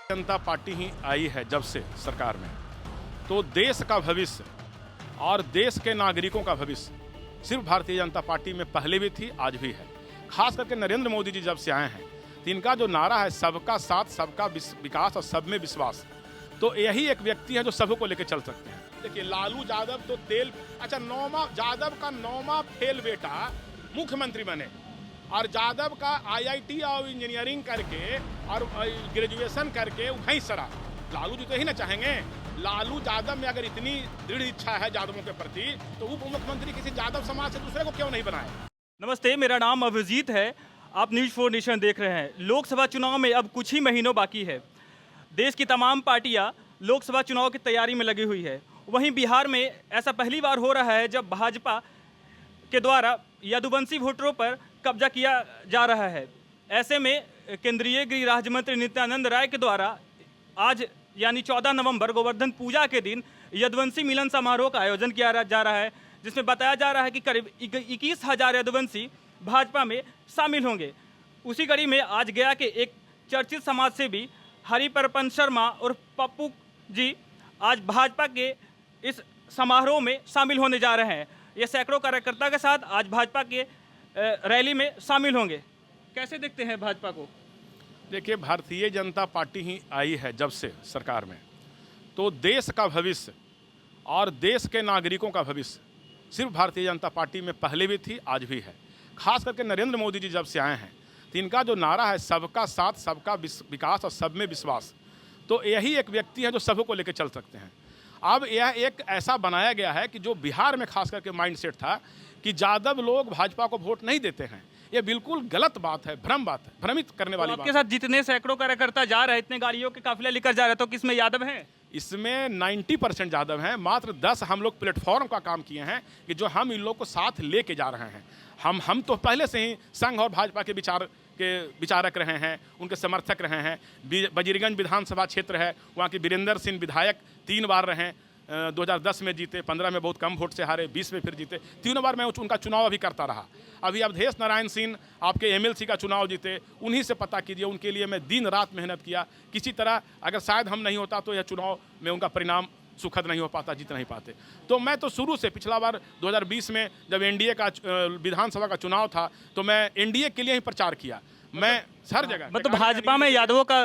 जनता party ही आई है जब से सरकार में, तो देश का भविष्य और देश के नागरिकों का भविष्य सिर्फ भारतीय जनता पार्टी में पहले भी थी, आज भी है। खास करके नरेंद्र मोदी जी जब से आए हैं तो इनका जो नारा है सबका साथ, सबका विकास और सब में विश्वास, तो यही एक व्यक्ति है जो सबको लेकर चल सकते हैं। देखिए लालू यादव तो तेल यादव का 9वां फेल बेटा मुख्यमंत्री बने और यादव का IIT और इंजीनियरिंग करके और ग्रेजुएशन करके वहीं सरा। लालू जी तो यही ना चाहेंगे। लालू यादव में अगर इतनी दृढ़ इच्छा है यादवों के प्रति तो उप मुख्यमंत्री किसी यादव समाज से दूसरे को क्यों नहीं बनाए। नमस्ते, मेरा नाम अभिजीत है। आप न्यूज़ 4 नेशन देख रहे हैं। लोकसभा चुनाव में अब कुछ ही महीनों बाकी है। देश की तमाम पार्टियां लोकसभा चुनाव की तैयारी में लगी हुई है। वहीं बिहार में ऐसा पहली बार हो रहा है जब भाजपा के द्वारा यदुवंशी वोटरों पर कब्जा किया जा रहा है। ऐसे में केंद्रीय गृह राज्य मंत्री नित्यानंद राय के द्वारा आज यानी 14 नवंबर गोवर्धन पूजा के दिन यदुवंशी मिलन समारोह का आयोजन किया जा रहा है, जिसमें बताया जा रहा है कि करीब 21,000 यदुवंशी भाजपा में शामिल होंगे। उसी कड़ी में आज गया के एक चर्चित समाज सेवी हरिप्रपन शर्मा और पप्पू जी आज भाजपा के इस समारोह में शामिल होने जा रहे हैं। ये सैकड़ों कार्यकर्ता के साथ आज भाजपा के रैली में शामिल होंगे। कैसे देखते हैं भाजपा को? देखिए भारतीय जनता पार्टी ही आई है जब से सरकार में, तो देश का भविष्य और देश के नागरिकों का भविष्य सिर्फ भारतीय जनता पार्टी में पहले भी थी, आज भी है। खास करके नरेंद्र मोदी जी जब से आए हैं तो इनका जो नारा है सबका साथ, सबका विकास और सब में विश्वास, तो यही एक व्यक्ति है जो सबको लेकर चल सकते हैं। अब यह एक ऐसा बनाया गया है कि जो बिहार में खास करके माइंडसेट था कि यादव लोग भाजपा को वोट नहीं देते हैं, ये बिल्कुल गलत बात है, भ्रम बात है, भ्रमित करने वाली बात। आपके साथ जितने सैकड़ों कार्यकर्ता जा रहे हैं, इतने गाड़ियों के काफिले लेकर जा रहे हैं, तो किसमें यादव हैं? इसमें 90% यादव हैं। मात्र 10 हम लोग प्लेटफॉर्म का काम किए हैं कि जो हम इन लोग को साथ लेके जा रहे हैं। हम तो पहले से ही संघ और भाजपा के विचारक रहे हैं, उनके समर्थक रहे हैं। वजीरगंज विधानसभा क्षेत्र है, वहाँ के वीरेंद्र सिंह विधायक 3 बार रहे। 2010 में जीते, 15 में बहुत कम वोट से हारे, 20 में फिर जीते। 3 बार मैं उनका चुनाव अभी करता रहा। अभी अवधेश नारायण सिंह आपके MLC का चुनाव जीते, उन्हीं से पता कीजिए। उनके लिए मैं दिन रात मेहनत किया। किसी तरह अगर शायद हम नहीं होता तो यह चुनाव में उनका परिणाम सुखद नहीं हो पाता, जीत नहीं पाते। तो मैं तो शुरू से पिछला बार 2020 में जब NDA का विधानसभा का चुनाव था तो मैं NDA के लिए ही प्रचार किया। मैं हर जगह मतलब भाजपा में यादवों का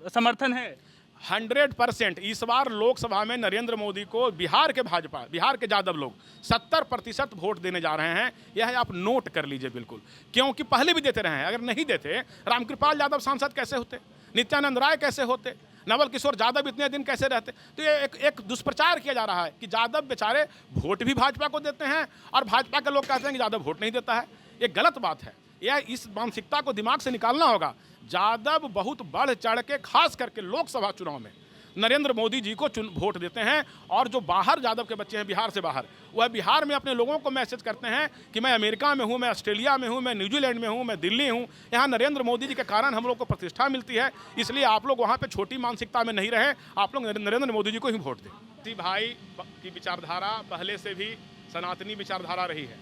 समर्थन है 100%। इस बार लोकसभा में नरेंद्र मोदी को बिहार के यादव लोग 70% वोट देने जा रहे हैं। यह आप नोट कर लीजिए बिल्कुल, क्योंकि पहले भी देते रहे हैं। अगर नहीं देते, रामकृपाल यादव सांसद कैसे होते, नित्यानंद राय कैसे होते, नवल किशोर यादव इतने दिन कैसे रहते। तो ये एक दुष्प्रचार किया जा रहा है कि यादव बेचारे वोट भी भाजपा को देते हैं और भाजपा के लोग कहते हैं कि यादव वोट नहीं देता है। ये गलत बात है। यह इस मानसिकता को दिमाग से निकालना होगा। यादव बहुत बढ़ चढ़ के खास करके लोकसभा चुनाव में नरेंद्र मोदी जी को वोट देते हैं। और जो बाहर यादव के बच्चे हैं बिहार से बाहर, वह बिहार में अपने लोगों को मैसेज करते हैं कि मैं अमेरिका में हूं, मैं ऑस्ट्रेलिया में हूं, मैं न्यूजीलैंड में हूं, मैं दिल्ली हूं। यहाँ नरेंद्र मोदी जी के कारण हम लोग को प्रतिष्ठा मिलती है। इसलिए आप लोग वहाँ पे छोटी मानसिकता में नहीं रहें, आप लोग नरेंद्र मोदी जी को ही वोट दें। जी भाई की विचारधारा पहले से भी सनातनी विचारधारा रही है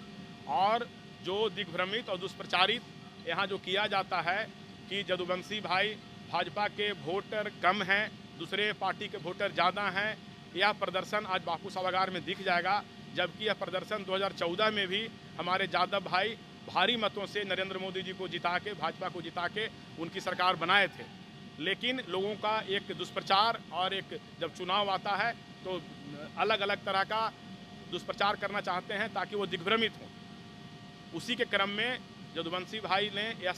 और जो दिग्भ्रमित और दुष्प्रचारित यहाँ जो किया जाता है कि यदुवंशी भाई भाजपा के वोटर कम हैं, दूसरे पार्टी के वोटर ज़्यादा हैं, यह प्रदर्शन आज बापू सभागार में दिख जाएगा। जबकि यह प्रदर्शन 2014 में भी हमारे यादव भाई भारी मतों से नरेंद्र मोदी जी को जिता के, भाजपा को जिता के उनकी सरकार बनाए थे। लेकिन लोगों का एक दुष्प्रचार और एक जब चुनाव आता है तो अलग अलग तरह का दुष्प्रचार करना चाहते हैं ताकि वो दिग्भ्रमित हों। उसी के क्रम में यदुवंशी भाई ने यह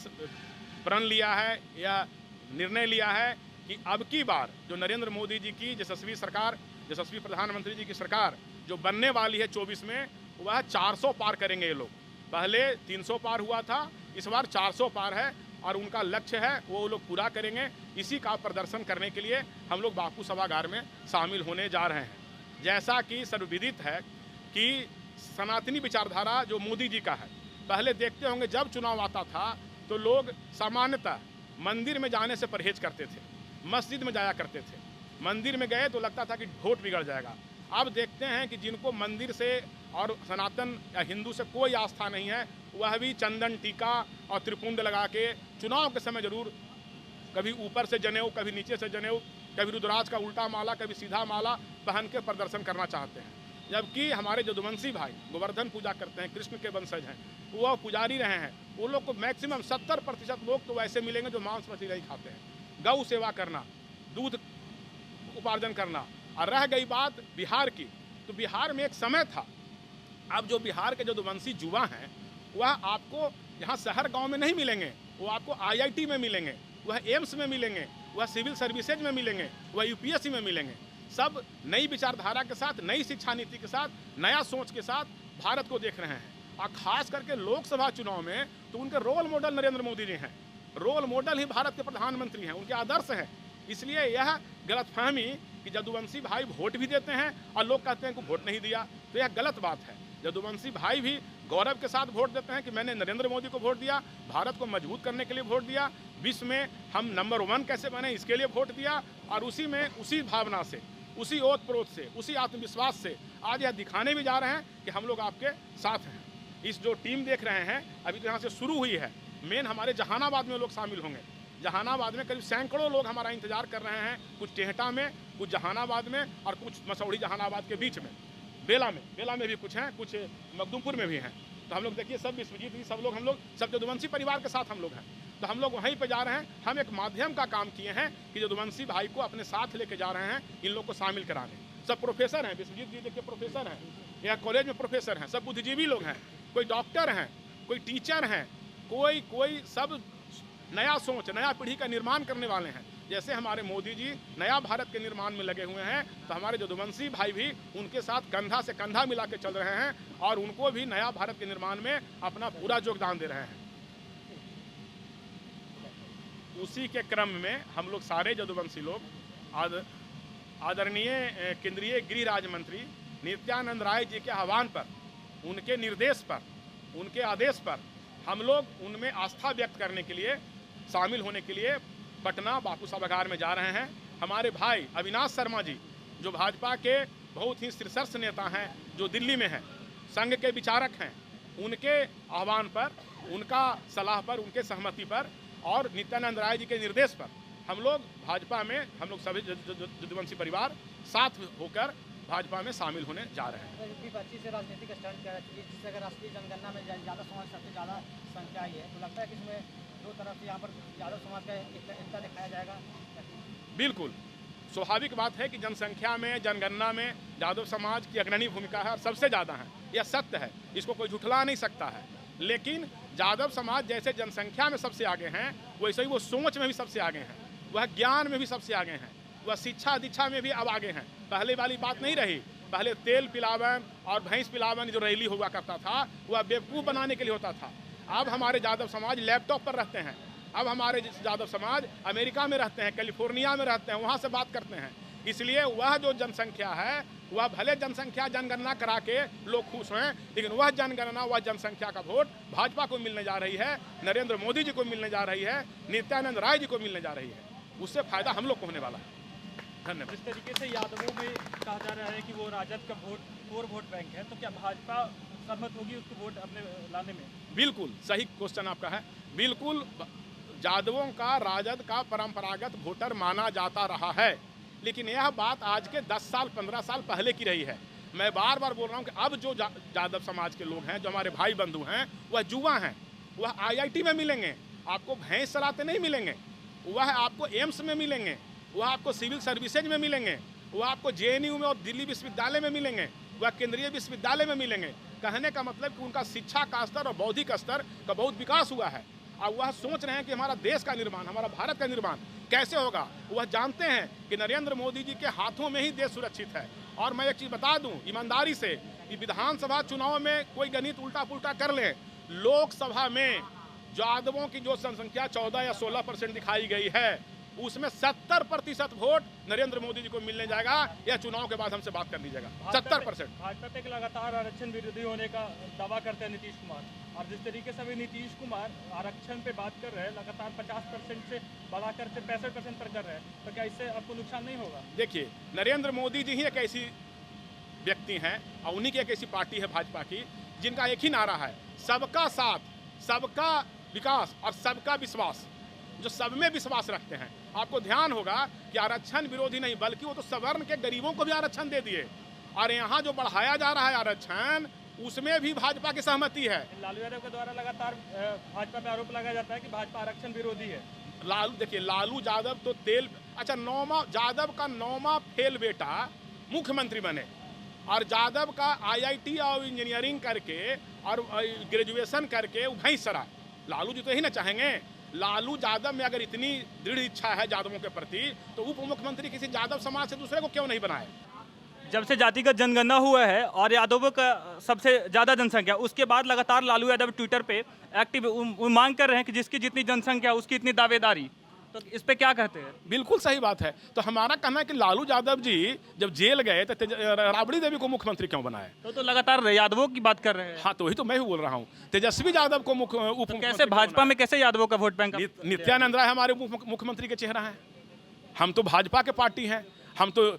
प्रण लिया है, यह निर्णय लिया है कि अब की बार जो नरेंद्र मोदी जी की यशस्वी प्रधानमंत्री जी की सरकार जो बनने वाली है 24 में, वह 400 पार करेंगे ये लोग। पहले 300 पार हुआ था, इस बार 400 पार है और उनका लक्ष्य है वो लोग पूरा करेंगे। इसी का प्रदर्शन करने के लिए हम लोग बापू सभागार में शामिल होने जा रहे हैं। जैसा कि सर्वविदित है कि सनातनी विचारधारा जो मोदी जी का है, पहले देखते होंगे जब चुनाव आता था तो लोग सामान्यतः मंदिर में जाने से परहेज करते थे, मस्जिद में जाया करते थे। मंदिर में गए तो लगता था कि वोट बिगड़ जाएगा। अब देखते हैं कि जिनको मंदिर से और सनातन या हिंदू से कोई आस्था नहीं है, वह भी चंदन टीका और त्रिपुंड लगा के चुनाव के समय जरूर कभी ऊपर से जनेऊ, कभी नीचे से जनेऊ, कभी रुद्राज का उल्टा माला, कभी सीधा माला पहन के प्रदर्शन करना चाहते हैं। जबकि हमारे यदुवंशी भाई गोवर्धन पूजा करते हैं, कृष्ण के वंशज हैं, वो पुजारी रहे हैं, वो लोग को मैक्सिमम 70% लोग तो वैसे मिलेंगे जो मांस मछली नहीं खाते हैं। गौ सेवा करना, दूध उपार्जन करना। और रह गई बात बिहार की, तो बिहार में एक समय था, अब जो बिहार के यदुवंशी युवा हैं वह आपको यहाँ शहर गांव में नहीं मिलेंगे, वो आपको IIT में मिलेंगे, वह एम्स में मिलेंगे, वह सिविल सर्विसेज में मिलेंगे, वह UPSC में मिलेंगे। सब नई विचारधारा के साथ, नई शिक्षा नीति के साथ, नया सोच के साथ भारत को देख रहे हैं। और खास करके लोकसभा चुनाव में तो उनके रोल मॉडल नरेंद्र मोदी जी हैं, रोल मॉडल ही भारत के प्रधानमंत्री हैं, उनके आदर्श हैं। इसलिए यह गलतफहमी कि यदुवंशी भाई वोट भी देते हैं और लोग कहते हैं कि वोट नहीं दिया, तो यह गलत बात है। यदुवंशी भाई भी गौरव के साथ वोट देते हैं कि मैंने नरेंद्र मोदी को वोट दिया, भारत को मजबूत करने के लिए वोट दिया, विश्व में हम नंबर 1 कैसे बने इसके लिए वोट दिया। और उसी में, उसी भावना से, उसी ओत प्रोत से, उसी आत्मविश्वास से आज यह दिखाने भी जा रहे हैं कि हम लोग आपके साथ हैं। इस जो टीम देख रहे हैं अभी तो यहाँ से शुरू हुई है, मेन हमारे जहानाबाद में लोग शामिल होंगे। जहानाबाद में करीब सैकड़ों लोग हमारा इंतजार कर रहे हैं, कुछ टेहटा में, कुछ जहानाबाद में और कुछ मसौड़ी जहानाबाद के बीच में, बेला में भी कुछ हैं, कुछ मखदूमपुर में भी हैं। तो हम लोग देखिए सब विश्वजीत जी, सब लोग, हम लोग सब यदुवंशी परिवार के साथ हम लोग हैं। तो हम लोग वहीं पे जा रहे हैं। हम एक माध्यम का काम किए हैं कि यदुवंशी भाई को अपने साथ लेके जा रहे हैं, इन लोग को शामिल कराने। सब प्रोफेसर हैं, विश्वजीत जी देखिए प्रोफेसर हैं, यहाँ कॉलेज में प्रोफेसर हैं, सब बुद्धिजीवी लोग हैं, कोई डॉक्टर हैं, कोई टीचर हैं, कोई सब नया सोच, नया पीढ़ी का निर्माण करने वाले हैं। जैसे हमारे मोदी जी नया भारत के निर्माण में लगे हुए हैं, तो हमारे यदुवंशी भाई भी उनके साथ कंधा से कंधा मिला के चल रहे हैं और उनको भी नया भारत के निर्माण में अपना पूरा योगदान दे रहे हैं। उसी के क्रम में हम लोग सारे यदुवंशी लोग आदरणीय केंद्रीय गृह राज्य मंत्री नित्यानंद राय जी के आह्वान पर, उनके निर्देश पर, उनके आदेश पर हम लोग उनमें आस्था व्यक्त करने के लिए, शामिल होने के लिए पटना बापू सभागार में जा रहे हैं। हमारे भाई अविनाश शर्मा जी जो भाजपा के बहुत ही शीर्षस्थ नेता हैं, जो दिल्ली में हैं, संघ के विचारक हैं, उनके आह्वान पर, उनका सलाह पर, उनके सहमति पर और नित्यानंद राय जी के निर्देश पर हम लोग भाजपा में, हम लोग सभी यदुवंशी परिवार साथ होकर भाजपा में शामिल होने जा रहे हैं। विपक्षी से राजनीतिक स्टंट कर रही है, जिससे अगर राष्ट्रीय जनगणना में ज़्यादा समाज सबसे ज़्यादा संख्या आई है, तो लगता है कि इसमें दो तरफ से यहाँ पर यादव समाज का एकता दिखाया जाएगा। बिल्कुल स्वाभाविक बात है कि जनसंख्या में, जनगणना में यादव समाज की अग्रणी भूमिका है और सबसे ज़्यादा है, यह सत्य है, इसको कोई झुठला नहीं सकता है। लेकिन यादव समाज जैसे जनसंख्या में सबसे आगे हैं, वैसे ही वो सोच में भी सबसे आगे हैं, वह ज्ञान में भी सबसे आगे हैं, वह शिक्षा दीक्षा में भी अब आगे हैं। पहले वाली बात नहीं रही, पहले तेल पिलावन और भैंस पिलावन जो रैली हुआ करता था वह बेवकूफ़ बनाने के लिए होता था। अब हमारे यादव समाज लैपटॉप पर रहते हैं, अब हमारे यादव समाज अमेरिका में रहते हैं, कैलिफोर्निया में रहते हैं, वहाँ से बात करते हैं। इसलिए वह जो जनसंख्या है, वह भले जनसंख्या जनगणना करा के लोग खुश हैं, लेकिन वह जनगणना, वह जनसंख्या का वोट भाजपा को मिलने जा रही है, नरेंद्र मोदी जी को मिलने जा रही है, नित्यानंद राय जी को मिलने जा रही है। उससे फायदा हम लोग को होने वाला है। धन्यवाद। जिस तरीके से यादवों में कहा जा रहा है कि वो राजद का कोर वोट बैंक है, तो क्या भाजपा सहमत होगी उसको वोट अपने लाने में? बिल्कुल सही क्वेश्चन आपका है। बिल्कुल यादवों का राजद का परंपरागत वोटर माना जाता रहा है, लेकिन यह बात आज के 10 साल 15 साल पहले की रही है। मैं बार बार बोल रहा हूँ कि अब जो यादव समाज के लोग हैं, जो हमारे भाई बंधु हैं, वह युवा हैं, वह IIT में मिलेंगे, आपको भैंस चलाते नहीं मिलेंगे, वह आपको एम्स में मिलेंगे, वह आपको सिविल सर्विसेज में मिलेंगे, वह आपको JNU में और दिल्ली विश्वविद्यालय में मिलेंगे, वह केंद्रीय विश्वविद्यालय में मिलेंगे। कहने का मतलब कि उनका शिक्षा का स्तर और बौद्धिक स्तर का बहुत विकास हुआ है और वह सोच रहे हैं कि हमारा देश का निर्माण, हमारा भारत का निर्माण कैसे होगा। वह जानते हैं कि नरेंद्र मोदी जी के हाथों में ही देश सुरक्षित है। और मैं एक चीज़ बता दूं ईमानदारी से कि विधानसभा चुनाव में कोई गणित उल्टा पुल्टा कर ले, लोकसभा में यादवों की जो जनसंख्या 14 या 16% दिखाई गई है, उसमें 70% वोट नरेंद्र मोदी जी को मिलने जाएगा। यह चुनाव के बाद हमसे बात कर लीजिएगा। 70%। भाजपा पे लगातार आरक्षण विरोधी होने का दावा करते हैं नीतीश कुमार, और जिस तरीके से अभी नीतीश कुमार आरक्षण पे बात कर रहे हैं, लगातार 50% से बढ़ाकर से 65% पर कर रहे हैं, तो क्या इससे आपको नुकसान नहीं होगा? देखिए, नरेंद्र मोदी जी ही एक ऐसी व्यक्ति हैं और उन्हीं की एक ऐसी पार्टी है भाजपा की, जिनका एक ही नारा है, सबका साथ, सबका विकास और सबका विश्वास। जो सब में विश्वास रखते हैं। आपको ध्यान होगा कि आरक्षण विरोधी नहीं, बल्कि वो तो सवर्ण के गरीबों को भी आरक्षण दे दिए। और यहाँ जो बढ़ाया जा रहा है आरक्षण, उसमें भी भाजपा की सहमति है। लालू यादव के द्वारा लगातार भाजपा पे आरोप लगाया जाता है कि भाजपा आरक्षण विरोधी है। लालू, देखिए लालू यादव तो तेल, अच्छा यादव का 9वां फेल बेटा मुख्यमंत्री बने, और यादव का IIT और इंजीनियरिंग करके और ग्रेजुएशन करके वहीं सरा। लालू जी तो यही ना चाहेंगे। लालू यादव में अगर इतनी दृढ़ इच्छा है यादवों के प्रति, तो उप मुख्यमंत्री किसी यादव समाज से दूसरे को क्यों नहीं बनाए। जब से जातिगत जनगणना हुआ है और यादवों का सबसे ज़्यादा जनसंख्या, उसके बाद लगातार लालू यादव ट्विटर पे एक्टिव मांग कर रहे हैं कि जिसकी जितनी जनसंख्या उसकी इतनी दावेदारी। तो इस पे क्या कहते हैं? बिल्कुल सही बात है। तो हमारा कहना है कि लालू यादव जी जब जेल गए तो राबड़ी देवी को मुख्यमंत्री क्यों बनाए? तो लगातार यादवों की बात कर रहे हैं। हाँ, तो वही तो मैं भी बोल रहा हूँ। तेजस्वी यादव को उप कैसे भाजपा में कैसे यादवों का वोट बैंक? नित्यानंद राय हमारे मुख्यमंत्री के चेहरा हैं। हम तो भाजपा के पार्टी हैं, हम तो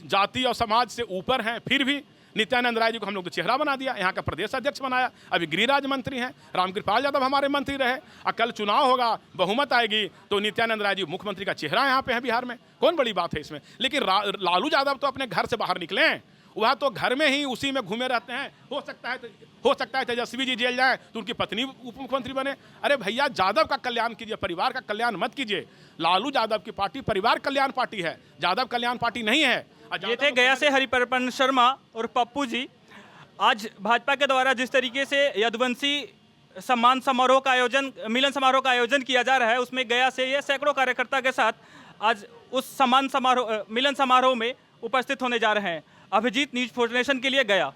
जाति और समाज से ऊपर हैं, फिर भी नित्यानंद राय जी को हम लोग तो चेहरा बना दिया, यहाँ का प्रदेश अध्यक्ष बनाया। अभी गृह राज्य मंत्री हैं, रामकृपाल यादव हमारे मंत्री रहे। और कल चुनाव होगा, बहुमत आएगी तो नित्यानंद राय जी मुख्यमंत्री का चेहरा यहाँ पे है बिहार में। कौन बड़ी बात है इसमें? लेकिन लालू यादव तो अपने घर से बाहर निकले, वह तो घर में ही उसी में घूमे रहते हैं। हो सकता है तेजस्वी जी जेल जाए तो उनकी पत्नी उप मुख्यमंत्री बने। अरे भैया, यादव का कल्याण कीजिए, परिवार का कल्याण मत कीजिए। लालू यादव की पार्टी परिवार कल्याण पार्टी है, यादव कल्याण पार्टी नहीं है। ये थे गया से हरिप्रपन्न शर्मा और पप्पू जी। आज भाजपा के द्वारा जिस तरीके से यदुवंशी सम्मान समारोह का आयोजन, मिलन समारोह का आयोजन किया जा रहा है, उसमें गया से ये सैकड़ों कार्यकर्ता के साथ आज उस सम्मान समारोह मिलन समारोह में उपस्थित होने जा रहे हैं। अभिजीत, न्यूज़ 4 नेशन के लिए गया।